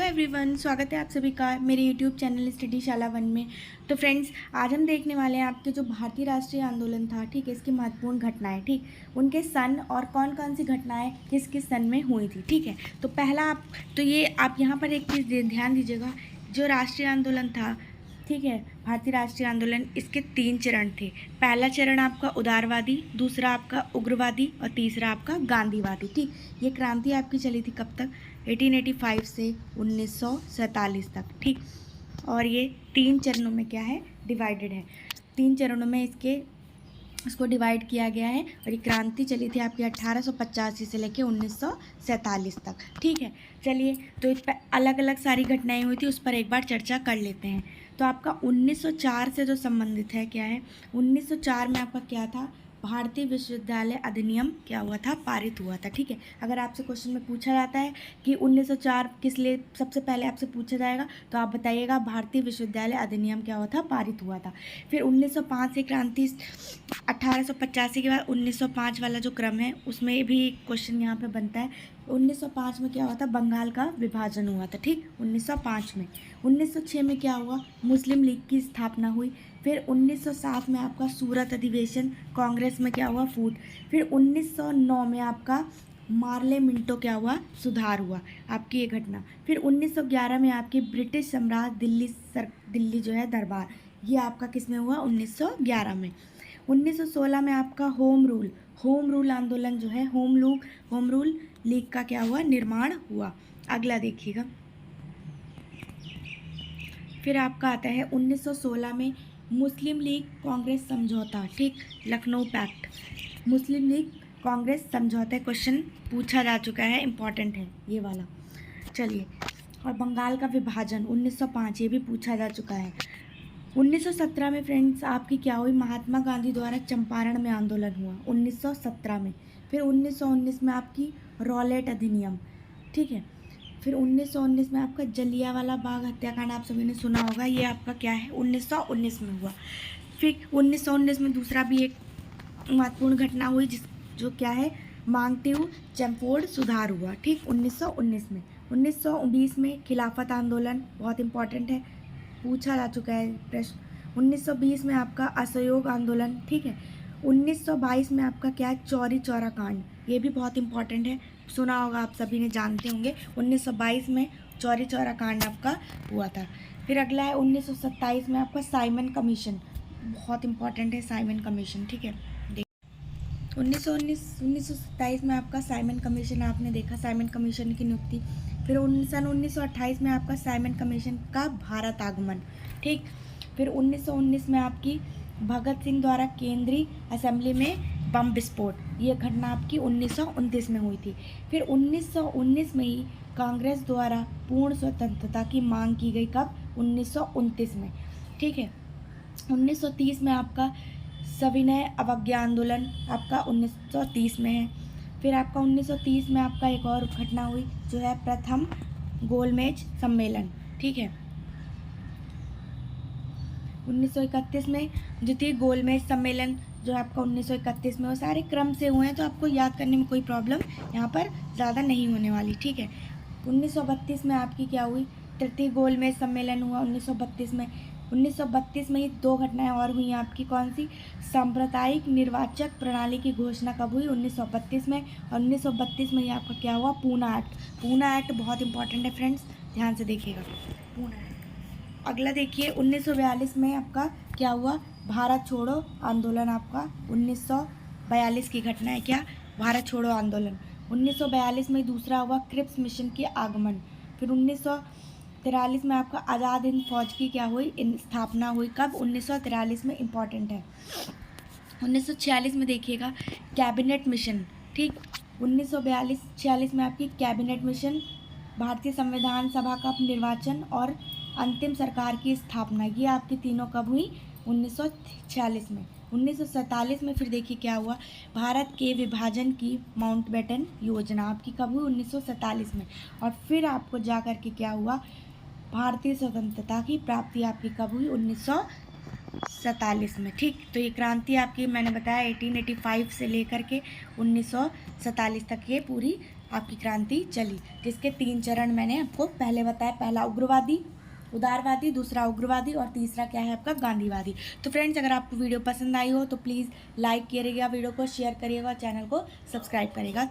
Everyone, स्वागत है आप सभी का मेरे यूट्यूब चैनल स्टडी शाला 1 में। तो फ्रेंड्स, आज हम देखने वाले हैं आपके जो भारतीय राष्ट्रीय आंदोलन था, ठीक है, इसकी महत्वपूर्ण घटनाएं, ठीक, उनके सन और कौन कौन सी घटनाएं किस किस सन में हुई थी, ठीक है। तो पहला आप यहाँ पर एक चीज़ ध्यान दीजिएगा, जो राष्ट्रीय आंदोलन था, ठीक है, भारतीय राष्ट्रीय आंदोलन, इसके 3 चरण थे। पहला चरण आपका उदारवादी, दूसरा आपका उग्रवादी और तीसरा आपका गांधीवादी, ठीक। ये क्रांति आपकी चली थी कब तक? 1885 से 1947 तक, ठीक। और ये 3 चरणों में क्या है, डिवाइडेड है। 3 चरणों में इसको डिवाइड किया गया है। और ये क्रांति चली थी आपकी 1885 से लेकर 1947 तक, ठीक है। चलिए, तो इस पर अलग अलग सारी घटनाएं हुई थी, उस पर एक बार चर्चा कर लेते हैं। तो आपका 1904 से जो संबंधित है, क्या है, 1904 में आपका क्या था, भारतीय विश्वविद्यालय अधिनियम क्या हुआ था, पारित हुआ था, ठीक है। अगर आपसे क्वेश्चन में पूछा जाता है कि 1904 किस लिए, सबसे पहले आपसे पूछा जाएगा तो आप बताइएगा भारतीय विश्वविद्यालय अधिनियम क्या हुआ था, पारित हुआ था। फिर 1905 से क्रांति, 1885 के बाद 1905 वाला जो क्रम है, उसमें भी क्वेश्चन यहाँ पे बनता है। 1905 में क्या हुआ था, बंगाल का विभाजन हुआ था, ठीक, 1905 में। 1906 में क्या हुआ, मुस्लिम लीग की स्थापना हुई। फिर 1907 में आपका सूरत अधिवेशन, कांग्रेस में क्या हुआ, फूट। फिर 1909 में आपका मार्ले मिंटो क्या हुआ, सुधार हुआ, आपकी ये घटना। फिर 1911 में आपकी ब्रिटिश सम्राट दिल्ली जो है दरबार, ये आपका किस में हुआ, 1911 में। 1916 में आपका होम रूल आंदोलन जो है, होम रूल लीग का क्या हुआ, निर्माण हुआ। अगला देखिएगा, फिर आपका आता है 1916 में मुस्लिम लीग कांग्रेस समझौता, ठीक, लखनऊ पैक्ट, मुस्लिम लीग कांग्रेस समझौता, क्वेश्चन पूछा जा चुका है, इंपॉर्टेंट है ये वाला। चलिए, और बंगाल का विभाजन 1905, ये भी पूछा जा चुका है। 1917 में फ्रेंड्स आपकी क्या हुई, महात्मा गांधी द्वारा चंपारण में आंदोलन हुआ 1917 में। फिर 1919 में आपकी रॉलेट अधिनियम, ठीक है। फिर 1919 में आपका जलियांवाला बाग हत्याकांड, आप सभी ने सुना होगा, ये आपका क्या है, 1919 में हुआ। फिर 1919 में दूसरा भी एक महत्वपूर्ण घटना हुई, जो क्या है, मांगटेयू चैमफोर्ड सुधार हुआ, ठीक, 1919 में। 1920 में खिलाफत आंदोलन, बहुत इंपॉर्टेंट है, पूछा जा चुका है प्रश्न। 1920 में आपका असहयोग आंदोलन, ठीक है। 1922 में आपका क्या है, चौरी चौरा कांड, ये भी बहुत इंपॉर्टेंट है, सुना होगा, आप सभी ने जानते होंगे। 1922 में चौरी चौरा कांड आपका हुआ था। फिर अगला है 1927 में आपका साइमन कमीशन, बहुत इंपॉर्टेंट है साइमन कमीशन, ठीक है। 1927 में आपका साइमन कमीशन, आपने देखा साइमन कमीशन की नियुक्ति। फिर सन 1928 में आपका साइमन कमीशन का भारत आगमन, ठीक। फिर 1919 में आपकी भगत सिंह द्वारा केंद्रीय असेंबली में बम विस्फोट, ये घटना आपकी 1929 में हुई थी। फिर 1919 में ही कांग्रेस द्वारा पूर्ण स्वतंत्रता की मांग की गई, कब, 1929 में, ठीक है। 1930 में आपका सविनय अवज्ञा आंदोलन आपका 1930 में है। फिर आपका 1930 में आपका एक और घटना हुई, जो है प्रथम गोलमेज सम्मेलन, ठीक है। 1931 में द्वितीय गोलमेज सम्मेलन, जो आपका 1931 में, वो सारे क्रम से हुए हैं, तो आपको याद करने में कोई प्रॉब्लम यहाँ पर ज़्यादा नहीं होने वाली, ठीक है। 1932 में आपकी क्या हुई, तृतीय गोलमेज सम्मेलन हुआ 1932 में। 1932 में ही 2 घटनाएं और हुई आपकी, कौन सी, सांप्रदायिक निर्वाचक प्रणाली की घोषणा कब हुई, 1932 में। और 1932 में ही आपका क्या हुआ, पूना एक्ट बहुत इंपॉर्टेंट है फ्रेंड्स, ध्यान से देखिएगा, पूना एक्ट। अगला देखिए, 1942 में आपका क्या हुआ, भारत छोड़ो आंदोलन, आपका 1942 की घटना है, क्या, भारत छोड़ो आंदोलन। 1942 में दूसरा हुआ क्रिप्स मिशन की आगमन। फिर 1943 में आपका आज़ाद हिंद फौज की क्या हुई, स्थापना हुई, कब, 1943 में, इंपॉर्टेंट है। 1946 में देखिएगा कैबिनेट मिशन, ठीक, 1942-46 में आपकी कैबिनेट मिशन, भारतीय संविधान सभा का निर्वाचन और अंतिम सरकार की स्थापना, ये आपकी तीनों कब हुई, 1946 में। 1947 में फिर देखिए क्या हुआ, भारत के विभाजन की माउंटबेटन योजना आपकी कब हुई, 1947 में। और फिर आपको जा कर के क्या हुआ, भारतीय स्वतंत्रता की प्राप्ति आपकी कब हुई, 1947 में, ठीक। तो ये क्रांति आपकी मैंने बताया 1885 से लेकर के 1947 तक ये पूरी आपकी क्रांति चली, जिसके 3 चरण मैंने आपको पहले बताया। पहला उग्रवादी, उदारवादी, दूसरा उग्रवादी और तीसरा क्या है आपका गांधीवादी। तो फ्रेंड्स, अगर आपको वीडियो पसंद आई हो तो प्लीज़ लाइक करिएगा, वीडियो को शेयर करिएगा और चैनल को सब्सक्राइब करिएगा।